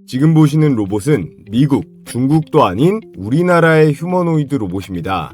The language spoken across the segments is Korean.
지금 보시는 로봇은 미국, 중국도 아닌 우리나라의 휴머노이드 로봇입니다.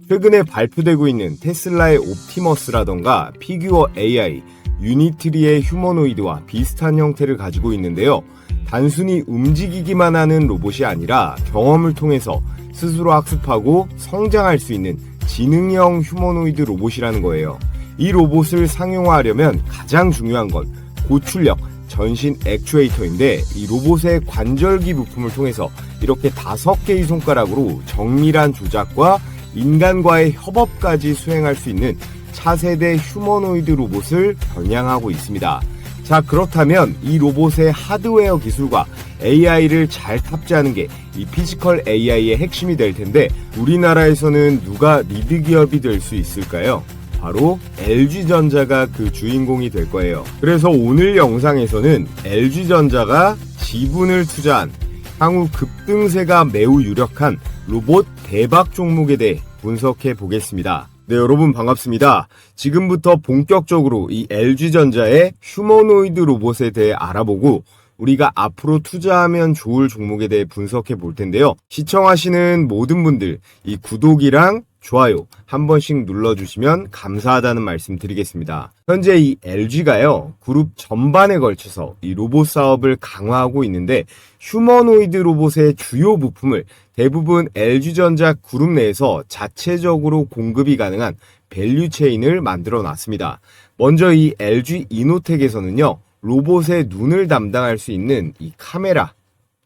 최근에 발표되고 있는 테슬라의 옵티머스라던가 피규어 AI, 유니트리의 휴머노이드와 비슷한 형태를 가지고 있는데요. 단순히 움직이기만 하는 로봇이 아니라 경험을 통해서 스스로 학습하고 성장할 수 있는 지능형 휴머노이드 로봇이라는 거예요. 이 로봇을 상용화하려면 가장 중요한 건 고출력, 전신 액추에이터인데 이 로봇의 관절기 부품을 통해서 이렇게 5개의 손가락으로 정밀한 조작과 인간과의 협업까지 수행할 수 있는 차세대 휴머노이드 로봇을 겨냥하고 있습니다. 자, 그렇다면 이 로봇의 하드웨어 기술과 AI를 잘 탑재하는 게 이 피지컬 AI의 핵심이 될 텐데 우리나라에서는 누가 리드 기업이 될 수 있을까요? 바로 LG전자가 그 주인공이 될 거예요. 그래서 오늘 영상에서는 LG전자가 지분을 투자한 향후 급등세가 매우 유력한 로봇 대박 종목에 대해 분석해 보겠습니다. 네, 여러분 반갑습니다. 지금부터 본격적으로 이 LG전자의 휴머노이드 로봇에 대해 알아보고 우리가 앞으로 투자하면 좋을 종목에 대해 분석해 볼 텐데요. 시청하시는 모든 분들 이 구독이랑 좋아요 한 번씩 눌러주시면 감사하다는 말씀 드리겠습니다. 현재 이 LG가요, 그룹 전반에 걸쳐서 이 로봇 사업을 강화하고 있는데 휴머노이드 로봇의 주요 부품을 대부분 LG전자 그룹 내에서 자체적으로 공급이 가능한 밸류체인을 만들어 놨습니다. 먼저 이 LG 이노텍에서는요, 로봇의 눈을 담당할 수 있는 이 카메라,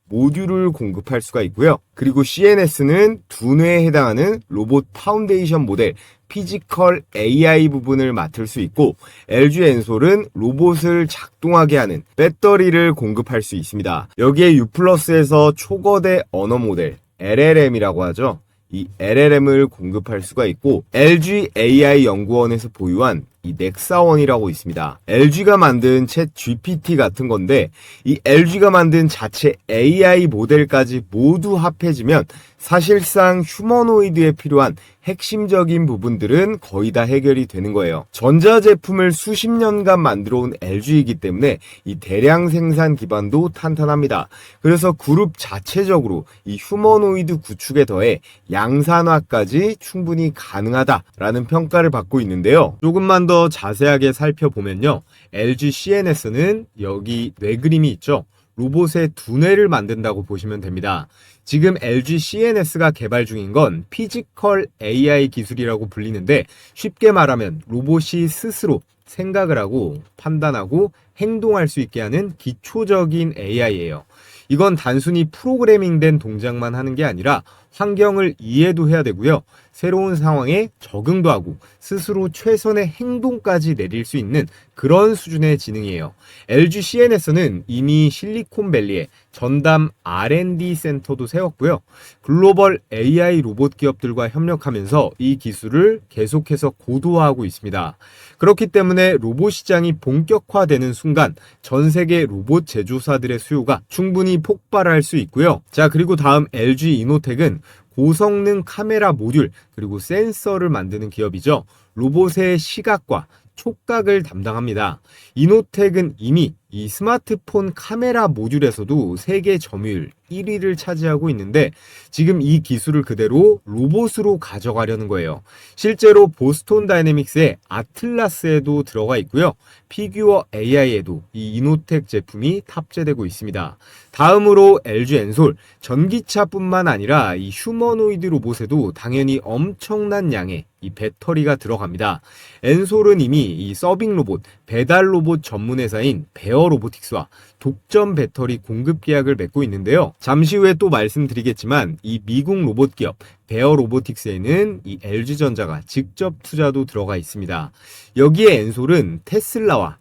모듈을 공급할 수가 있고요. 그리고 CNS는 두뇌에 해당하는 로봇 파운데이션 모델 피지컬 AI 부분을 맡을 수 있고 LG 엔솔은 로봇을 작동하게 하는 배터리를 공급할 수 있습니다. 여기에 U+에서 초거대 언어 모델 LLM이라고 하죠. 이 LLM을 공급할 수가 있고 LG AI 연구원에서 보유한 이 넥사원이라고 있습니다. LG가 만든 챗 GPT 같은 건데 이 LG가 만든 자체 AI 모델까지 모두 합해지면 사실상 휴머노이드에 필요한 핵심적인 부분들은 거의 다 해결이 되는 거예요. 전자제품을 수십 년간 만들어 온 LG이기 때문에 이 대량 생산 기반도 탄탄합니다. 그래서 그룹 자체적으로 이 휴머노이드 구축에 더해 양산화까지 충분히 가능하다라는 평가를 받고 있는데요. 조금만 더 자세하게 살펴보면요. LG CNS는 여기 뇌 그림이 있죠. 로봇의 두뇌를 만든다고 보시면 됩니다. 지금 LG CNS가 개발 중인 건 피지컬 AI 기술이라고 불리는데 쉽게 말하면 로봇이 스스로 생각을 하고 판단하고 행동할 수 있게 하는 기초적인 AI예요. 이건 단순히 프로그래밍된 동작만 하는 게 아니라 환경을 이해도 해야 되고요. 새로운 상황에 적응도 하고 스스로 최선의 행동까지 내릴 수 있는 그런 수준의 지능이에요. LG CNS는 이미 실리콘밸리에 전담 R&D 센터도 세웠고요. 글로벌 AI 로봇 기업들과 협력하면서 이 기술을 계속해서 고도화하고 있습니다. 그렇기 때문에 로봇 시장이 본격화되는 순간 전 세계 로봇 제조사들의 수요가 충분히 폭발할 수 있고요. 자, 그리고 다음 LG 이노텍은 고성능 카메라 모듈 그리고 센서를 만드는 기업이죠. 로봇의 시각과 촉각을 담당합니다. 이노텍은 이미 이 스마트폰 카메라 모듈에서도 세계 점유율 1위를 차지하고 있는데 지금 이 기술을 그대로 로봇으로 가져가려는 거예요. 실제로 보스톤 다이내믹스의 아틀라스에도 들어가 있고요. 피규어 AI에도 이 이노텍 제품이 탑재되고 있습니다. 다음으로 LG 엔솔, 전기차뿐만 아니라 이 휴머노이드 로봇에도 당연히 엄청난 양의 이 배터리가 들어갑니다. 엔솔은 이미 이 서빙 로봇, 배달 로봇 전문 회사인 베어 로보틱스와 독점 배터리 공급 계약을 맺고 있는데요. 잠시 후에 또 말씀드리겠지만 이 미국 로봇 기업 베어 로보틱스에는 이 LG전자가 직접 투자도 들어가 있습니다. 여기에 엔솔은 테슬라와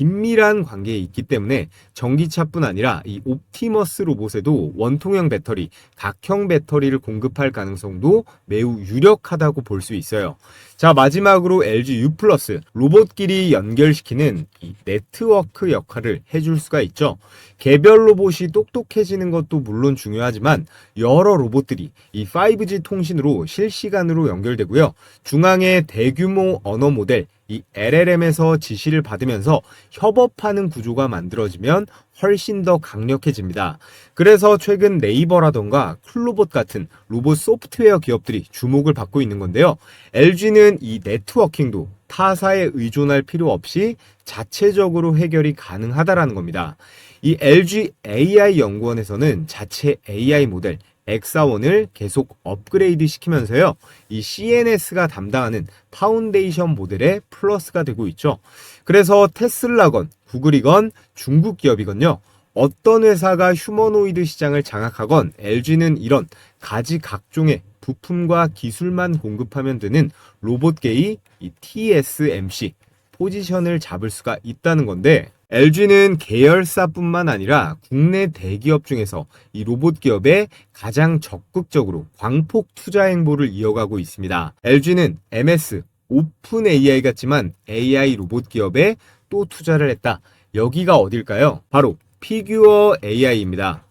긴밀한 관계에 있기 때문에 전기차뿐 아니라 이 옵티머스 로봇에도 원통형 배터리, 각형 배터리를 공급할 가능성도 매우 유력하다고 볼 수 있어요. 자, 마지막으로 LG U+, 로봇끼리 연결시키는 이 네트워크 역할을 해줄 수가 있죠. 개별 로봇이 똑똑해지는 것도 물론 중요하지만 여러 로봇들이 이 5G 통신으로 실시간으로 연결되고요. 중앙에 대규모 언어 모델 이 LLM에서 지시를 받으면서 협업하는 구조가 만들어지면 훨씬 더 강력해집니다. 그래서 최근 네이버라던가 클로봇 같은 로봇 소프트웨어 기업들이 주목을 받고 있는 건데요. LG는 이 네트워킹도 타사에 의존할 필요 없이 자체적으로 해결이 가능하다라는 겁니다. 이 LG AI 연구원에서는 자체 AI 모델 엑사원을 계속 업그레이드 시키면서요. 이 CNS가 담당하는 파운데이션 모델에 플러스가 되고 있죠. 그래서 테슬라건, 구글이건 중국 기업이건요. 어떤 회사가 휴머노이드 시장을 장악하건 LG는 이런 가지각종의 부품과 기술만 공급하면 되는 로봇계의 이 TSMC 포지션을 잡을 수가 있다는 건데, LG는 계열사뿐만 아니라 국내 대기업 중에서 이 로봇 기업에 가장 적극적으로 광폭 투자 행보를 이어가고 있습니다. LG는 MS, 오픈 AI 같지만 AI 로봇 기업에 또 투자를 했다. 여기가 어딜까요? 바로 피규어 AI입니다.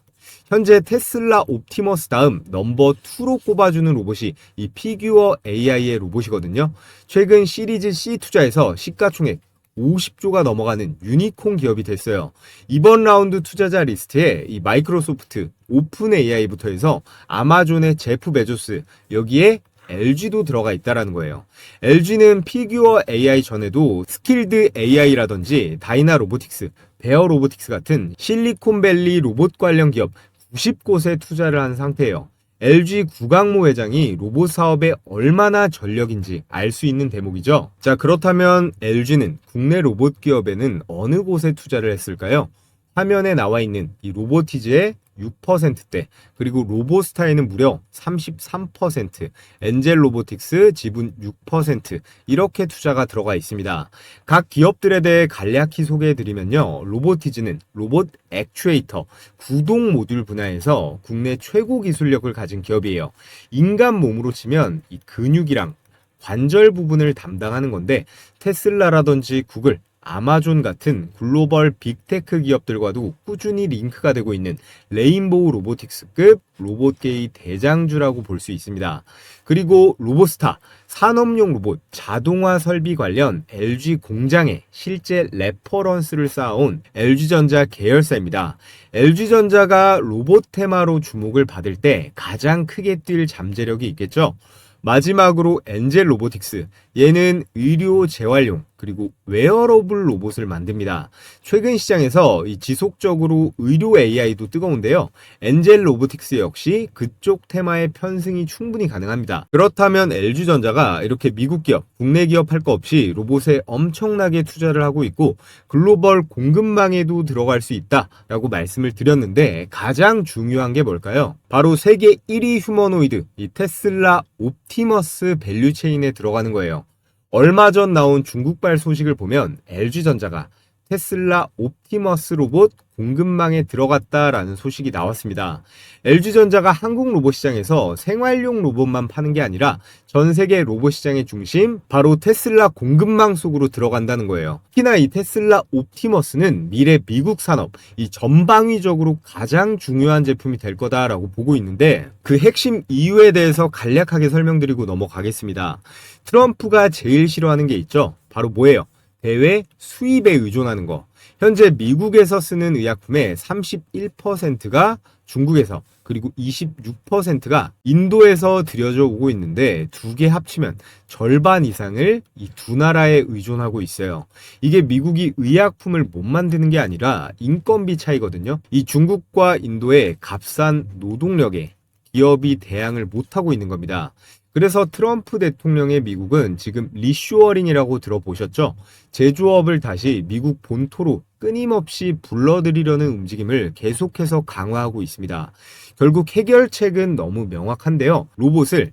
현재 테슬라 옵티머스 다음 넘버 2로 꼽아주는 로봇이 이 피규어 AI의 로봇이거든요. 최근 시리즈 C 투자에서 시가총액 50조가 넘어가는 유니콘 기업이 됐어요. 이번 라운드 투자자 리스트에 이 마이크로소프트, 오픈 AI부터 해서 아마존의 제프 베조스, 여기에 LG도 들어가 있다라는 거예요. LG는 피규어 AI 전에도 스킬드 AI라든지 다이나 로보틱스, 베어 로보틱스 같은 실리콘밸리 로봇 관련 기업 90곳에 투자를 한 상태예요. LG 구강모 회장이 로봇 사업에 얼마나 전력인지 알 수 있는 대목이죠. 자, 그렇다면 LG는 국내 로봇 기업에는 어느 곳에 투자를 했을까요? 화면에 나와 있는 이 로보티즈의 6%대, 그리고 로보스타에는 무려 33%, 엔젤 로보틱스 지분 6%, 이렇게 투자가 들어가 있습니다. 각 기업들에 대해 간략히 소개해드리면요. 로보티즈는 로봇 액추에이터, 구동 모듈 분야에서 국내 최고 기술력을 가진 기업이에요. 인간 몸으로 치면 이 근육이랑 관절 부분을 담당하는 건데, 테슬라라든지 구글, 아마존 같은 글로벌 빅테크 기업들과도 꾸준히 링크가 되고 있는 레인보우 로보틱스급 로봇계의 대장주라고 볼 수 있습니다. 그리고 로보스타, 산업용 로봇, 자동화 설비 관련 LG 공장에 실제 레퍼런스를 쌓아온 LG전자 계열사입니다. LG전자가 로봇 테마로 주목을 받을 때 가장 크게 뛸 잠재력이 있겠죠. 마지막으로 엔젤 로보틱스, 얘는 의료 재활용 그리고 웨어러블 로봇을 만듭니다. 최근 시장에서 지속적으로 의료 AI도 뜨거운데요. 엔젤 로보틱스 역시 그쪽 테마의 편승이 충분히 가능합니다. 그렇다면 LG전자가 이렇게 미국 기업, 국내 기업 할 거 없이 로봇에 엄청나게 투자를 하고 있고 글로벌 공급망에도 들어갈 수 있다라고 말씀을 드렸는데, 가장 중요한 게 뭘까요? 바로 세계 1위 휴머노이드, 이 테슬라 옵티머스 밸류체인에 들어가는 거예요. 얼마 전 나온 중국발 소식을 보면 LG전자가 테슬라 옵티머스 로봇 공급망에 들어갔다라는 소식이 나왔습니다. LG전자가 한국 로봇 시장에서 생활용 로봇만 파는 게 아니라 전 세계 로봇 시장의 중심, 바로 테슬라 공급망 속으로 들어간다는 거예요. 특히나 이 테슬라 옵티머스는 미래 미국 산업, 이 전방위적으로 가장 중요한 제품이 될 거다라고 보고 있는데, 그 핵심 이유에 대해서 간략하게 설명드리고 넘어가겠습니다. 트럼프가 제일 싫어하는 게 있죠. 바로 뭐예요? 대외 수입에 의존하는 거. 현재 미국에서 쓰는 의약품의 31%가 중국에서, 그리고 26%가 인도에서 들여져 오고 있는데, 두 개 합치면 절반 이상을 이 두 나라에 의존하고 있어요. 이게 미국이 의약품을 못 만드는 게 아니라 인건비 차이거든요. 이 중국과 인도의 값싼 노동력에 기업이 대항을 못하고 있는 겁니다. 그래서 트럼프 대통령의 미국은 지금 리쇼어링이라고 들어보셨죠? 제조업을 다시 미국 본토로 끊임없이 불러들이려는 움직임을 계속해서 강화하고 있습니다. 결국 해결책은 너무 명확한데요. 로봇을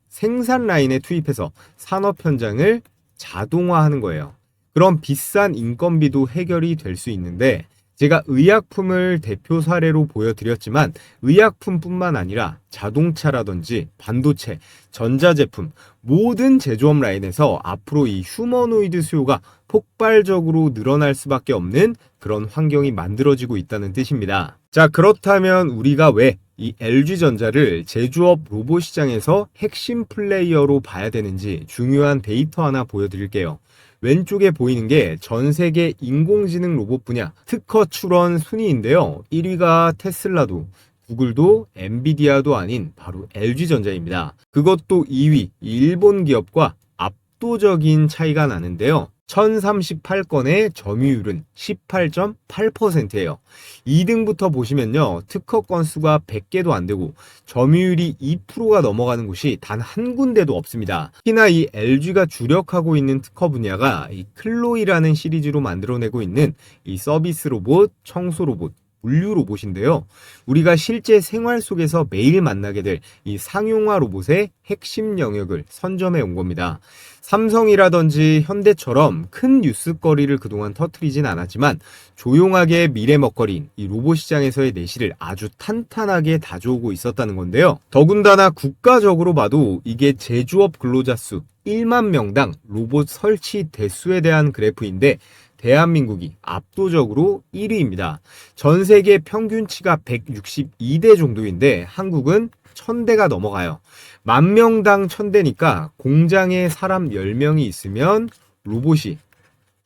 생산 라인에 투입해서 산업 현장을 자동화하는 거예요. 그럼 비싼 인건비도 해결이 될 수 있는데, 제가 의약품을 대표 사례로 보여드렸지만 의약품뿐만 아니라 자동차라든지 반도체, 전자제품, 모든 제조업 라인에서 앞으로 이 휴머노이드 수요가 폭발적으로 늘어날 수밖에 없는 그런 환경이 만들어지고 있다는 뜻입니다. 자, 그렇다면 우리가 왜 이 LG전자를 제조업 로봇 시장에서 핵심 플레이어로 봐야 되는지 중요한 데이터 하나 보여드릴게요. 왼쪽에 보이는 게 전 세계 인공지능 로봇 분야 특허 출원 순위인데요. 1위가 테슬라도 구글도 엔비디아도 아닌 바로 LG전자입니다. 그것도 2위 일본 기업과 압도적인 차이가 나는데요. 1038건의 점유율은 18.8%예요. 2등부터 보시면요. 특허 건수가 100개도 안 되고 점유율이 2%가 넘어가는 곳이 단 한 군데도 없습니다. 특히나 이 LG가 주력하고 있는 특허 분야가 이 클로이라는 시리즈로 만들어내고 있는 이 서비스 로봇, 청소 로봇, 물류 로봇인데요. 우리가 실제 생활 속에서 매일 만나게 될 이 상용화 로봇의 핵심 영역을 선점해 온 겁니다. 삼성이라든지 현대처럼 큰 뉴스거리를 그동안 터뜨리진 않았지만 조용하게 미래 먹거리인 이 로봇 시장에서의 내실을 아주 탄탄하게 다져오고 있었다는 건데요. 더군다나 국가적으로 봐도 이게 제조업 근로자 수 1만 명당 로봇 설치 대수에 대한 그래프인데 대한민국이 압도적으로 1위입니다. 전 세계 평균치가 162대 정도인데 한국은 1000대가 넘어가요. 10,000명당 1000대니까 공장에 사람 10명이 있으면 로봇이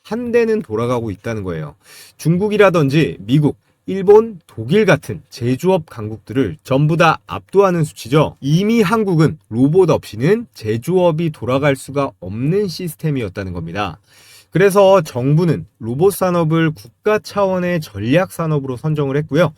한 대는 돌아가고 있다는 거예요. 중국이라든지 미국, 일본, 독일 같은 제조업 강국들을 전부 다 압도하는 수치죠. 이미 한국은 로봇 없이는 제조업이 돌아갈 수가 없는 시스템이었다는 겁니다. 그래서 정부는 로봇 산업을 국가 차원의 전략 산업으로 선정을 했고요.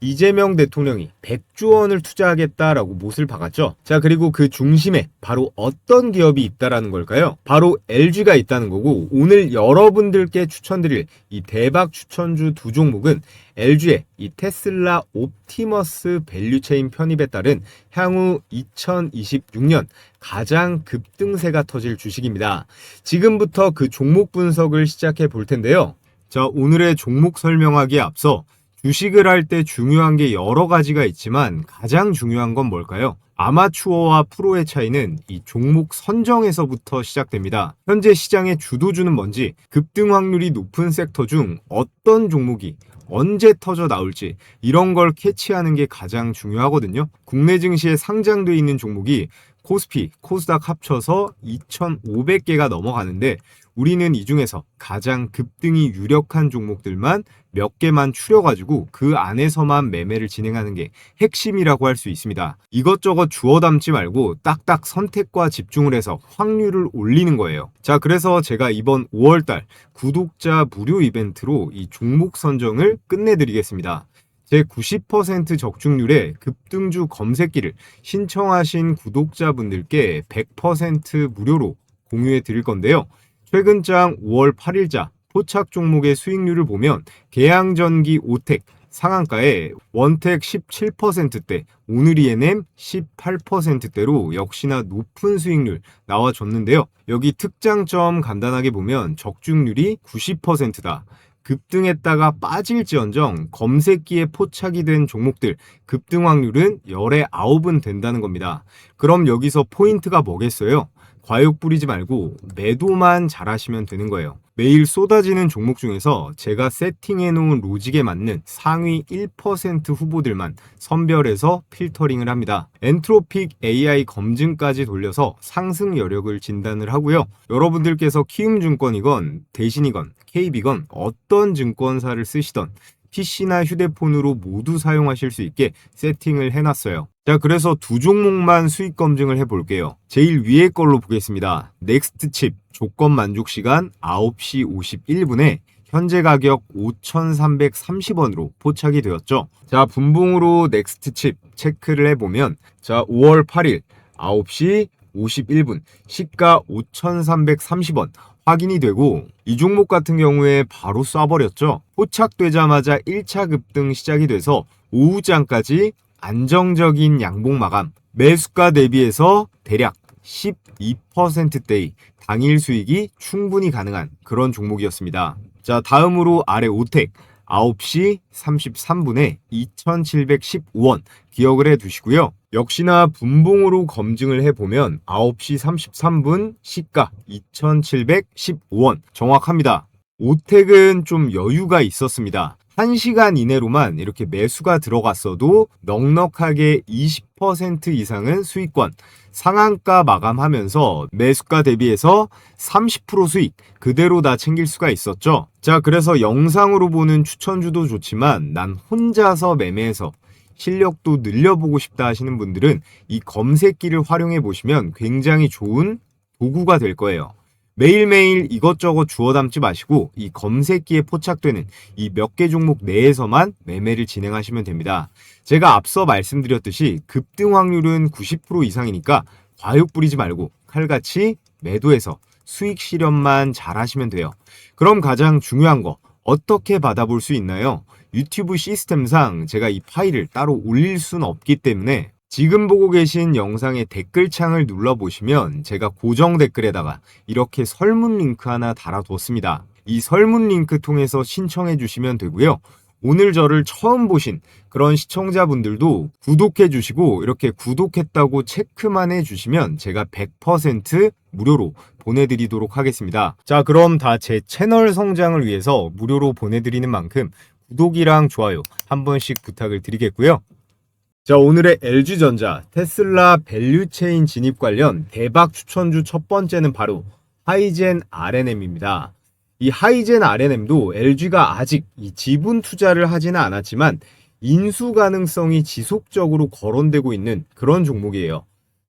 이재명 대통령이 100조 원을 투자하겠다라고 못을 박았죠. 자, 그리고 그 중심에 바로 어떤 기업이 있다라는 걸까요? 바로 LG가 있다는 거고, 오늘 여러분들께 추천드릴 이 대박 추천주 두 종목은 LG의 이 테슬라 옵티머스 밸류체인 편입에 따른 향후 2026년 가장 급등세가 터질 주식입니다. 지금부터 그 종목 분석을 시작해 볼 텐데요. 자, 오늘의 종목 설명하기에 앞서 주식을 할 때 중요한 게 여러 가지가 있지만 가장 중요한 건 뭘까요? 아마추어와 프로의 차이는 이 종목 선정에서부터 시작됩니다. 현재 시장의 주도주는 뭔지, 급등 확률이 높은 섹터 중 어떤 종목이 언제 터져 나올지 이런 걸 캐치하는 게 가장 중요하거든요. 국내 증시에 상장돼 있는 종목이 코스피, 코스닥 합쳐서 2,500개가 넘어가는데 우리는 이 중에서 가장 급등이 유력한 종목들만 몇 개만 추려가지고 그 안에서만 매매를 진행하는 게 핵심이라고 할 수 있습니다. 이것저것 주워 담지 말고 딱딱 선택과 집중을 해서 확률을 올리는 거예요. 자, 그래서 제가 이번 5월달 구독자 무료 이벤트로 이 종목 선정을 끝내드리겠습니다. 제 90% 적중률의 급등주 검색기를 신청하신 구독자분들께 100% 무료로 공유해 드릴 건데요. 최근장 5월 8일자 포착 종목의 수익률을 보면 계양전기 오텍 상한가에 원텍 17%대, 오늘 ENM 18%대로 역시나 높은 수익률 나와줬는데요. 여기 특장점 간단하게 보면 적중률이 90%다. 급등했다가 빠질지언정 검색기에 포착이 된 종목들 급등 확률은 10에 9은 된다는 겁니다. 그럼 여기서 포인트가 뭐겠어요? 과욕 부리지 말고 매도만 잘하시면 되는 거예요. 매일 쏟아지는 종목 중에서 제가 세팅해 놓은 로직에 맞는 상위 1% 후보들만 선별해서 필터링을 합니다. 엔트로픽 AI 검증까지 돌려서 상승 여력을 진단을 하고요. 여러분들께서 키움증권이건 대신이건 KB건 어떤 증권사를 쓰시던 PC나 휴대폰으로 모두 사용하실 수 있게 세팅을 해놨어요. 자, 그래서 두 종목만 수익 검증을 해볼게요. 제일 위에 걸로 보겠습니다. 넥스트칩 조건 만족 시간 9시 51분에 현재 가격 5,330원으로 포착이 되었죠. 자, 분봉으로 넥스트칩 체크를 해보면 자, 5월 8일 9시 51분 시가 5,330원 확인이 되고 이 종목 같은 경우에 바로 쏴버렸죠. 포착되자마자 1차 급등 시작이 돼서 오후장까지 안정적인 양봉 마감, 매수가 대비해서 대략 12%대의 당일 수익이 충분히 가능한 그런 종목이었습니다. 자, 다음으로 아래 오텍 9시 33분에 2,715원 기억을 해 두시고요. 역시나 분봉으로 검증을 해보면 9시 33분 시가 2,715원 정확합니다. 오텍은 좀 여유가 있었습니다. 1시간 이내로만 이렇게 매수가 들어갔어도 넉넉하게 20% 이상은 수익권, 상한가 마감하면서 매수가 대비해서 30% 수익 그대로 다 챙길 수가 있었죠. 자, 그래서 영상으로 보는 추천주도 좋지만 난 혼자서 매매해서 실력도 늘려보고 싶다 하시는 분들은 이 검색기를 활용해 보시면 굉장히 좋은 도구가 될 거예요. 매일매일 이것저것 주워 담지 마시고 이 검색기에 포착되는 이 몇 개 종목 내에서만 매매를 진행하시면 됩니다. 제가 앞서 말씀드렸듯이 급등 확률은 90% 이상이니까 과욕 부리지 말고 칼같이 매도해서 수익 실현만 잘 하시면 돼요. 그럼 가장 중요한 거 어떻게 받아볼 수 있나요? 유튜브 시스템상 제가 이 파일을 따로 올릴 수는 없기 때문에 지금 보고 계신 영상의 댓글창을 눌러보시면 제가 고정 댓글에다가 이렇게 설문 링크 하나 달아뒀습니다. 이 설문 링크 통해서 신청해 주시면 되고요. 오늘 저를 처음 보신 그런 시청자분들도 구독해 주시고 이렇게 구독했다고 체크만 해 주시면 제가 100% 무료로 보내드리도록 하겠습니다. 자, 그럼 다 제 채널 성장을 위해서 무료로 보내드리는 만큼 구독이랑 좋아요 한 번씩 부탁을 드리겠고요. 자, 오늘의 LG전자 테슬라 밸류체인 진입 관련 대박 추천주 첫 번째는 바로 하이젠 R&M입니다. 이 하이젠 R&M도 LG가 아직 이 지분 투자를 하지는 않았지만 인수 가능성이 지속적으로 거론되고 있는 그런 종목이에요.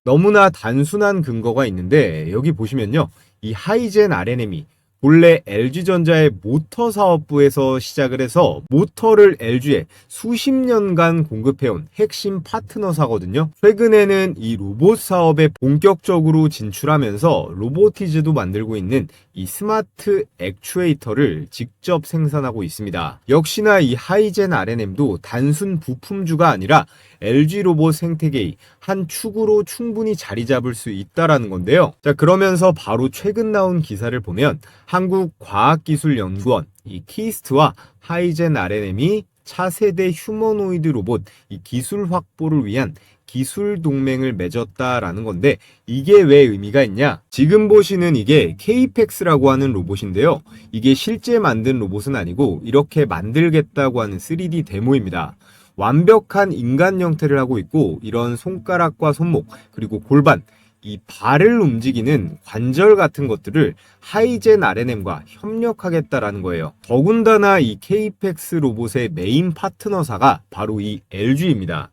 너무나 단순한 근거가 있는데 여기 보시면요. 이 하이젠 R&M이 본래 LG전자의 모터 사업부에서 시작을 해서 모터를 LG에 수십 년간 공급해온 핵심 파트너사거든요. 최근에는 이 로봇 사업에 본격적으로 진출하면서 로보티즈도 만들고 있는 이 스마트 액추에이터를 직접 생산하고 있습니다. 역시나 이 하이젠 R&M도 단순 부품주가 아니라 LG 로봇 생태계의 한 축으로 충분히 자리 잡을 수 있다라는 건데요. 자, 그러면서 바로 최근 나온 기사를 보면 한국과학기술연구원 이 키스트와 하이젠 R&M이 차세대 휴머노이드 로봇 이 기술 확보를 위한 기술 동맹을 맺었다라는 건데 이게 왜 의미가 있냐? 지금 보시는 이게 KPEX라고 하는 로봇인데요. 이게 실제 만든 로봇은 아니고 이렇게 만들겠다고 하는 3D 데모입니다. 완벽한 인간 형태를 하고 있고 이런 손가락과 손목 그리고 골반 이 발을 움직이는 관절 같은 것들을 하이젠 R&M과 협력하겠다라는 거예요. 더군다나 이 KPEX 로봇의 메인 파트너사가 바로 이 LG입니다.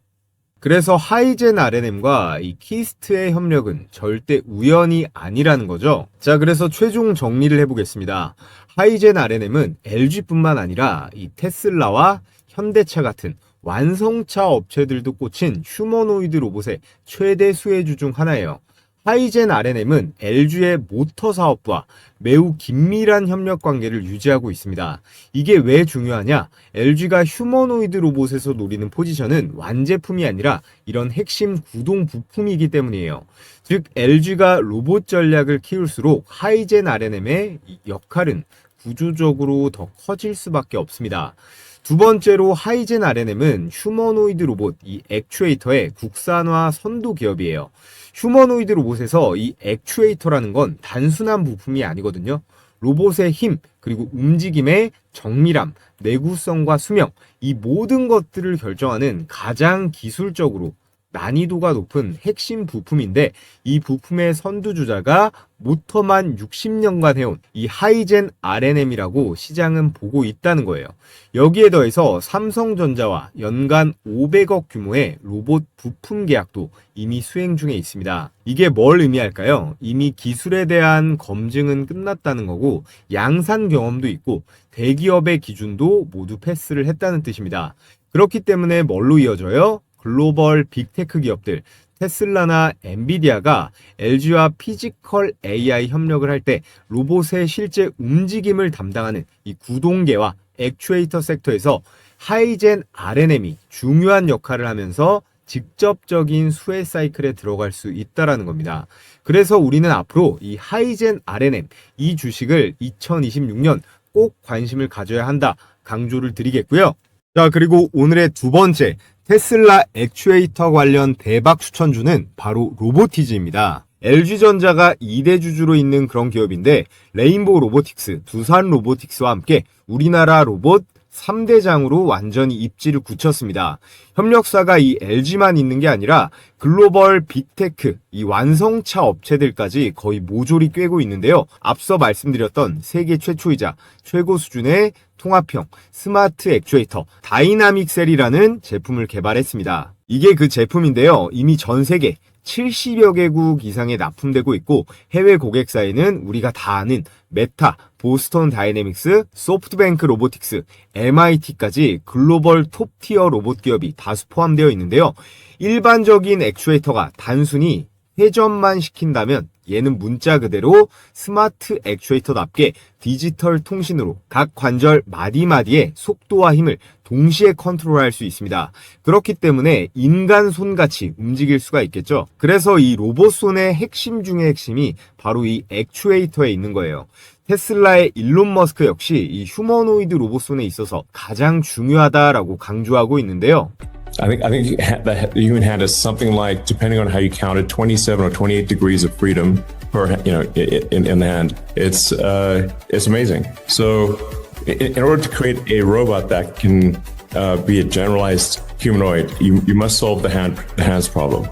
그래서 하이젠 R&M과 이 키스트의 협력은 절대 우연이 아니라는 거죠. 자, 그래서 최종 정리를 해보겠습니다. 하이젠 R&M은 LG뿐만 아니라 이 테슬라와 현대차 같은 완성차 업체들도 꽂힌 휴머노이드 로봇의 최대 수혜주 중 하나예요. 하이젠 R&M은 LG의 모터 사업부와 매우 긴밀한 협력 관계를 유지하고 있습니다. 이게 왜 중요하냐? LG가 휴머노이드 로봇에서 노리는 포지션은 완제품이 아니라 이런 핵심 구동 부품이기 때문이에요. 즉 LG가 로봇 전략을 키울수록 하이젠 R&M의 역할은 구조적으로 더 커질 수밖에 없습니다. 두 번째로 하이젠 R&M은 휴머노이드 로봇 이 액추에이터의 국산화 선도 기업이에요. 휴머노이드 로봇에서 이 액추에이터라는 건 단순한 부품이 아니거든요. 로봇의 힘, 그리고 움직임의 정밀함, 내구성과 수명, 이 모든 것들을 결정하는 가장 기술적으로 난이도가 높은 핵심 부품인데 이 부품의 선두주자가 모터만 60년간 해온 이 하이젠 R&M이라고 시장은 보고 있다는 거예요. 여기에 더해서 삼성전자와 연간 500억 규모의 로봇 부품 계약도 이미 수행 중에 있습니다. 이게 뭘 의미할까요? 이미 기술에 대한 검증은 끝났다는 거고 양산 경험도 있고 대기업의 기준도 모두 패스를 했다는 뜻입니다. 그렇기 때문에 뭘로 이어져요? 글로벌 빅테크 기업들 테슬라나 엔비디아가 LG와 피지컬 AI 협력을 할 때 로봇의 실제 움직임을 담당하는 이 구동계와 액추에이터 섹터에서 하이젠 R&M이 중요한 역할을 하면서 직접적인 수혜 사이클에 들어갈 수 있다는 겁니다. 그래서 우리는 앞으로 이 하이젠 R&M 이 주식을 2026년 꼭 관심을 가져야 한다 강조를 드리겠고요. 자, 그리고 오늘의 두 번째 테슬라 액추에이터 관련 대박 추천주는 바로 로보티즈입니다. LG전자가 2대 주주로 있는 그런 기업인데 레인보우 로보틱스, 두산 로보틱스와 함께 우리나라 로봇 3대장으로 완전히 입지를 굳혔습니다. 협력사가 이 LG만 있는 게 아니라 글로벌 빅테크, 이 완성차 업체들까지 거의 모조리 꿰고 있는데요. 앞서 말씀드렸던 세계 최초이자 최고 수준의 통합형 스마트 액추에이터 다이나믹셀이라는 제품을 개발했습니다. 이게 그 제품인데요. 이미 전 세계 70여 개국 이상에 납품되고 있고 해외 고객사에는 우리가 다 아는 메타, 보스턴 다이내믹스, 소프트뱅크 로보틱스, MIT까지 글로벌 톱티어 로봇 기업이 다수 포함되어 있는데요. 일반적인 액추에이터가 단순히 회전만 시킨다면 얘는 문자 그대로 스마트 액추에이터답게 디지털 통신으로 각 관절 마디마디의 속도와 힘을 동시에 컨트롤할 수 있습니다. 그렇기 때문에 인간 손같이 움직일 수가 있겠죠. 그래서 이 로봇손의 핵심 중의 핵심이 바로 이 액추에이터에 있는 거예요. 테슬라의 일론 머스크 역시 이 휴머노이드 로봇손에 있어서 가장 중요하다라고 강조하고 있는데요. I think the human hand is something like, depending on how you count it, 27 or 28 degrees of freedom per, in the hand. It's amazing. So, in order to create a robot that can be a generalized humanoid, you must solve the hands problem.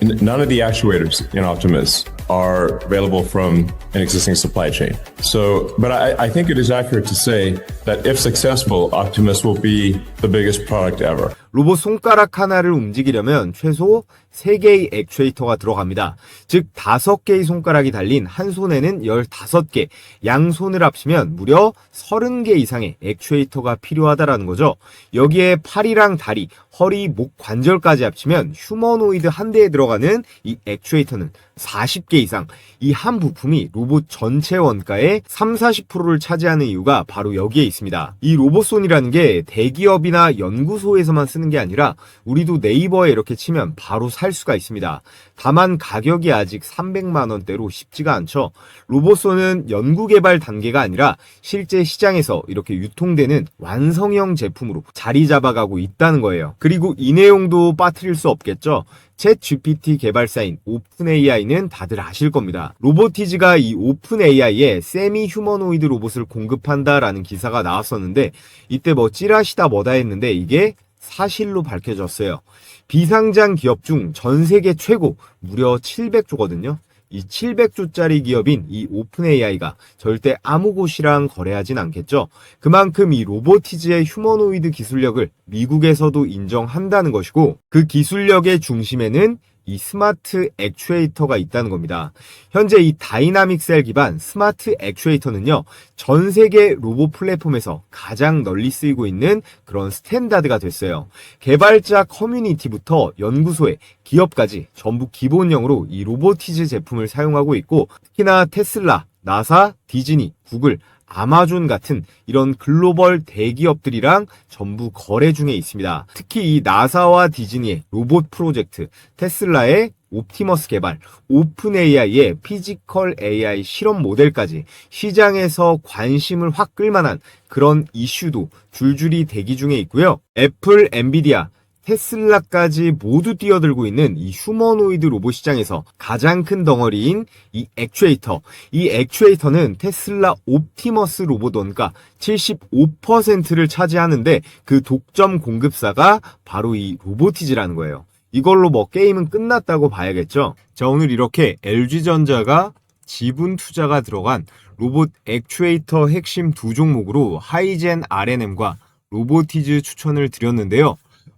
None of the actuators in Optimus are available from an existing supply chain. So, but I think it is accurate to say that if successful, Optimus will be the biggest product ever. 로봇 손가락 하나를 움직이려면 최소 3개의 액추에이터가 들어갑니다. 즉 5개의 손가락이 달린 한 손에는 15개, 양손을 합치면 무려 30개 이상의 액추에이터가 필요하다라는 거죠. 여기에 팔이랑 다리, 허리, 목 관절까지 합치면 휴머노이드 한 대에 들어가는 이 액추에이터는 40개 이상. 이 한 부품이 로봇 전체 원가의 30-40%를 차지하는 이유가 바로 여기에 있습니다. 이 로봇손이라는 게 대기업이나 연구소에서만 쓰는 게 아니라 우리도 네이버에 이렇게 치면 바로 살 수가 있습니다. 다만 가격이 아직 300만 원대로 쉽지가 않죠. 로봇손은 연구개발 단계가 아니라 실제 시장에서 이렇게 유통되는 완성형 제품으로 자리 잡아가고 있다는 거예요. 그리고 이 내용도 빠뜨릴 수 없겠죠. 챗 GPT 개발사인 오픈AI는 다들 아실 겁니다. 로보티즈가 이 오픈AI에 세미 휴머노이드 로봇을 공급한다라는 기사가 나왔었는데 이때 뭐 찌라시다 뭐다 했는데 이게 사실로 밝혀졌어요. 비상장 기업 중 전 세계 최고 무려 700조거든요. 이 700조짜리 기업인 이 오픈AI가 절대 아무 곳이랑 거래하진 않겠죠. 그만큼 이 로보티즈의 휴머노이드 기술력을 미국에서도 인정한다는 것이고 그 기술력의 중심에는 이 스마트 액추에이터가 있다는 겁니다. 현재 이 다이나믹셀 기반 스마트 액추에이터는요, 전 세계 로봇 플랫폼에서 가장 널리 쓰이고 있는 그런 스탠다드가 됐어요. 개발자 커뮤니티부터 연구소에 기업까지 전부 기본형으로 이 로보티즈 제품을 사용하고 있고, 특히나 테슬라, 나사, 디즈니, 구글, 아마존 같은 이런 글로벌 대기업들이랑 전부 거래 중에 있습니다. 특히 이 나사와 디즈니의 로봇 프로젝트, 테슬라의 옵티머스 개발, 오픈AI의 피지컬 AI 실험 모델까지 시장에서 관심을 확 끌만한 그런 이슈도 줄줄이 대기 중에 있고요. 애플, 엔비디아, 테슬라까지 모두 뛰어들고 있는 이 휴머노이드 로봇 시장에서 가장 큰 덩어리인 이 액추에이터. 이 액추에이터는 테슬라 옵티머스 로봇 원가 75%를 차지하는데 그 독점 공급사가 바로 이 로보티즈라는 거예요. 이걸로 뭐 게임은 끝났다고 봐야겠죠. 자, 오늘 이렇게 LG전자가 지분 투자가 들어간 로봇 액추에이터 핵심 두 종목으로 하이젠 RNM과 로보티즈 추천을 드렸는데요.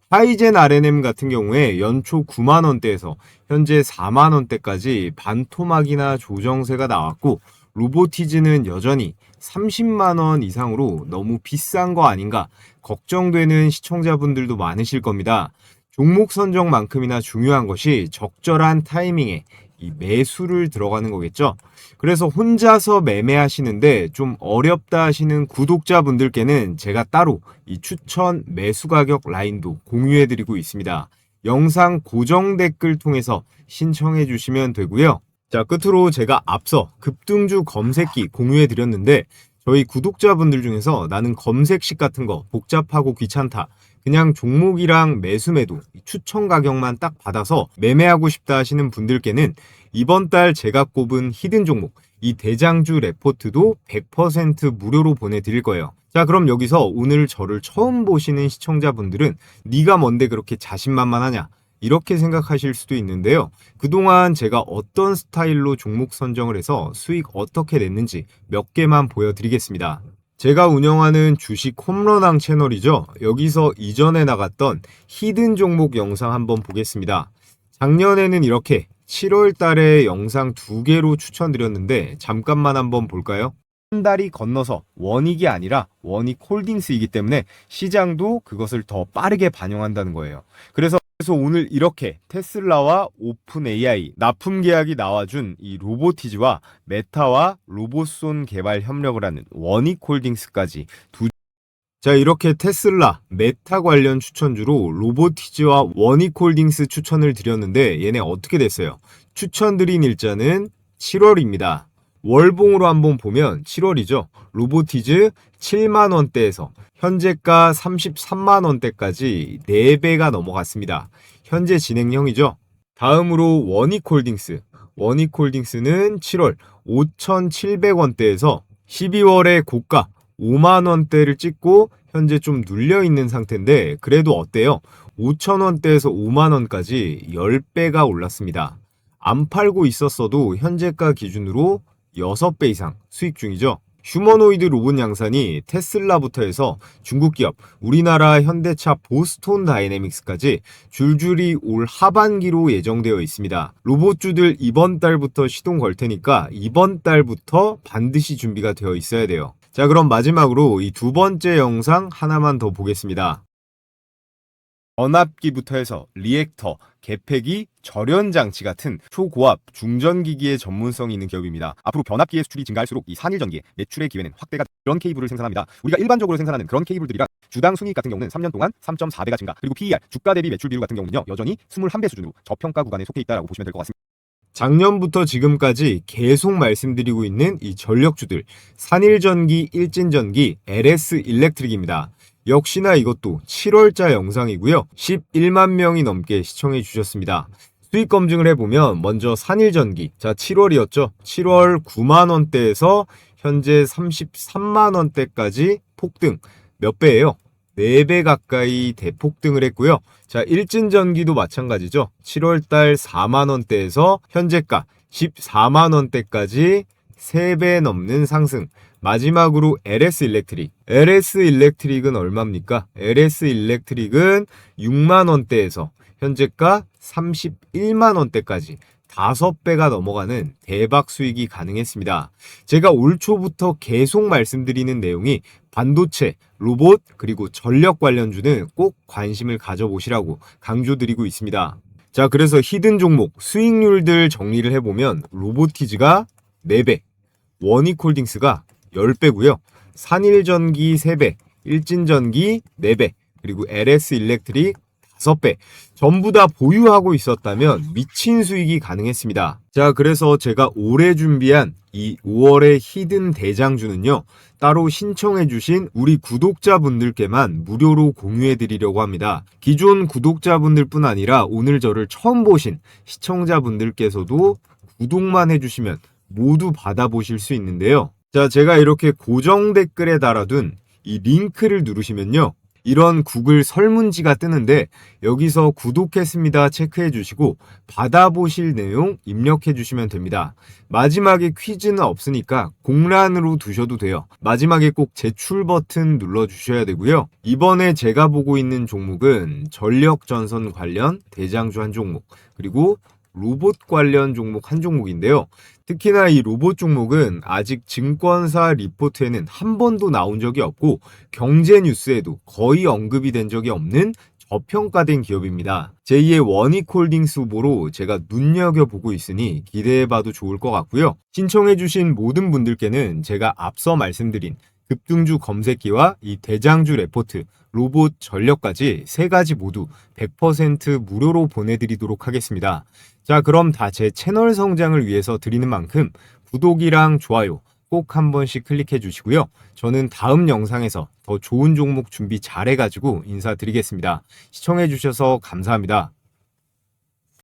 하이젠 RNM 같은 경우에 연초 9만원대에서 현재 4만원대까지 반토막이나 조정세가 나왔고, 로보티즈는 여전히 30만원 이상으로 너무 비싼 거 아닌가 걱정되는 시청자분들도 많으실 겁니다. 종목 선정만큼이나 중요한 것이 적절한 타이밍에 이 매수를 들어가는 거겠죠. 그래서 혼자서 매매하시는데 좀 어렵다 하시는 구독자분들께는 제가 따로 이 추천 매수 가격 라인도 공유해드리고 있습니다. 영상 고정 댓글 통해서 신청해 주시면 되고요. 자, 끝으로 제가 앞서 급등주 검색기 공유해드렸는데 저희 구독자분들 중에서 나는 검색식 같은 거 복잡하고 귀찮다, 그냥 종목이랑 매수매도 추천 가격만 딱 받아서 매매하고 싶다 하시는 분들께는 이번 달 제가 꼽은 히든 종목 이 대장주 레포트도 100% 무료로 보내드릴 거예요. 자, 그럼 여기서 오늘 저를 처음 보시는 시청자분들은 네가 뭔데 그렇게 자신만만하냐 이렇게 생각하실 수도 있는데요. 그동안 제가 어떤 스타일로 종목 선정을 해서 수익 어떻게 냈는지 몇 개만 보여드리겠습니다. 제가 운영하는 주식 홈런왕 채널이죠. 여기서 이전에 나갔던 히든 종목 영상 한번 보겠습니다. 작년에는 이렇게 7월 달에 영상 2개로 추천드렸는데 잠깐만 한번 볼까요? 한 달이 건너서 원익이 아니라 원익홀딩스이기 때문에 시장도 그것을 더 빠르게 반영한다는 거예요. 그래서 오늘 이렇게 테슬라와 오픈 AI 납품 계약이 나와준 이 로보티즈와 메타와 로봇손 개발 협력을 하는 원익홀딩스까지 자, 이렇게 테슬라, 메타 관련 추천주로 로보티즈와 원익홀딩스 추천을 드렸는데 얘네 어떻게 됐어요? 추천드린 일자는 7월입니다. 월봉으로 한번 보면 7월이죠. 로보티즈 7만원대에서 현재가 33만원대까지 4배가 넘어갔습니다. 현재 진행형이죠. 다음으로 원익홀딩스. 원익홀딩스는 7월 5,700원대에서 12월에 고가 5만원대를 찍고 현재 좀 눌려있는 상태인데 그래도 어때요? 5,000원대에서 5만원까지 10배가 올랐습니다. 안 팔고 있었어도 현재가 기준으로 6배 이상 수익 중이죠. 휴머노이드 로봇 양산이 테슬라부터 해서 중국 기업, 우리나라 현대차 보스톤 다이내믹스까지 줄줄이 올 하반기로 예정되어 있습니다. 로봇주들 이번 달부터 시동 걸 테니까 이번 달부터 반드시 준비가 되어 있어야 돼요. 자, 그럼 마지막으로 이 두 번째 영상 하나만 더 보겠습니다. 전압기부터 해서 리액터, 개폐기, 절연장치 같은 초고압, 중전기기의 전문성이 있는 기업입니다. 앞으로 변압기의 수출이 증가할수록 이 산일전기의 매출의 기회는 확대가 이런 케이블을 생산합니다. 우리가 일반적으로 생산하는 그런 케이블들이랑 주당 순이익 같은 경우는 3년 동안 3.4배가 증가, 그리고 PER, 주가 대비 매출 비율 같은 경우는요 여전히 21배 수준으로 저평가 구간에 속해 있다라고 보시면 될 것 같습니다. 작년부터 지금까지 계속 말씀드리고 있는 이 전력주들, 산일전기, 일진전기, LS 일렉트릭입니다. 역시나 이것도 7월자 영상이고요. 11만 명이 넘게 시청해 주셨습니다. 수익 검증을 해보면 먼저 산일전기, 자 7월이었죠. 7월 9만원대에서 현재 33만원대까지 폭등. 몇 배예요? 4배 가까이 대폭등을 했고요. 자, 일진전기도 마찬가지죠. 7월달 4만원대에서 현재가 14만원대까지 3배 넘는 상승. 마지막으로 LS 일렉트릭. LS 일렉트릭은 얼마입니까? LS 일렉트릭은 6만원대에서 현재가 31만원대까지 5배가 넘어가는 대박 수익이 가능했습니다. 제가 올 초부터 계속 말씀드리는 내용이 반도체, 로봇, 그리고 전력 관련주는 꼭 관심을 가져보시라고 강조드리고 있습니다. 자, 그래서 히든 종목 수익률들 정리를 해보면 로보티즈가 4배, 원익홀딩스가 10배고요. 산일전기 3배, 일진전기 4배, 그리고 LS 일렉트릭 5배. 전부 다 보유하고 있었다면 미친 수익이 가능했습니다. 자, 그래서 제가 올해 준비한 이 5월의 히든 대장주는요, 따로 신청해주신 우리 구독자분들께만 무료로 공유해드리려고 합니다. 기존 구독자분들 뿐 아니라 오늘 저를 처음 보신 시청자분들께서도 구독만 해주시면 모두 받아보실 수 있는데요. 자, 제가 이렇게 고정 댓글에 달아둔 이 링크를 누르시면요, 이런 구글 설문지가 뜨는데 여기서 구독했습니다 체크해 주시고 받아보실 내용 입력해 주시면 됩니다. 마지막에 퀴즈는 없으니까 공란으로 두셔도 돼요. 마지막에 꼭 제출 버튼 눌러 주셔야 되고요. 이번에 제가 보고 있는 종목은 전력전선 관련 대장주 한 종목, 그리고 로봇 관련 종목 한 종목인데요. 특히나 이 로봇 종목은 아직 증권사 리포트에는 한 번도 나온 적이 없고 경제 뉴스에도 거의 언급이 된 적이 없는 저평가된 기업입니다. 제2의 원익홀딩스 후보로 제가 눈여겨보고 있으니 기대해봐도 좋을 것 같고요. 신청해주신 모든 분들께는 제가 앞서 말씀드린 급등주 검색기와 이 대장주 레포트, 로봇 전력까지 3가지 모두 100% 무료로 보내드리도록 하겠습니다. 자, 그럼 다 제 채널 성장을 위해서 드리는 만큼 구독이랑 좋아요, 꼭 한 번씩 클릭해 주시고요. 저는 다음 영상에서 더 좋은 종목 준비 잘해가지고 인사드리겠습니다. 시청해 주셔서 감사합니다.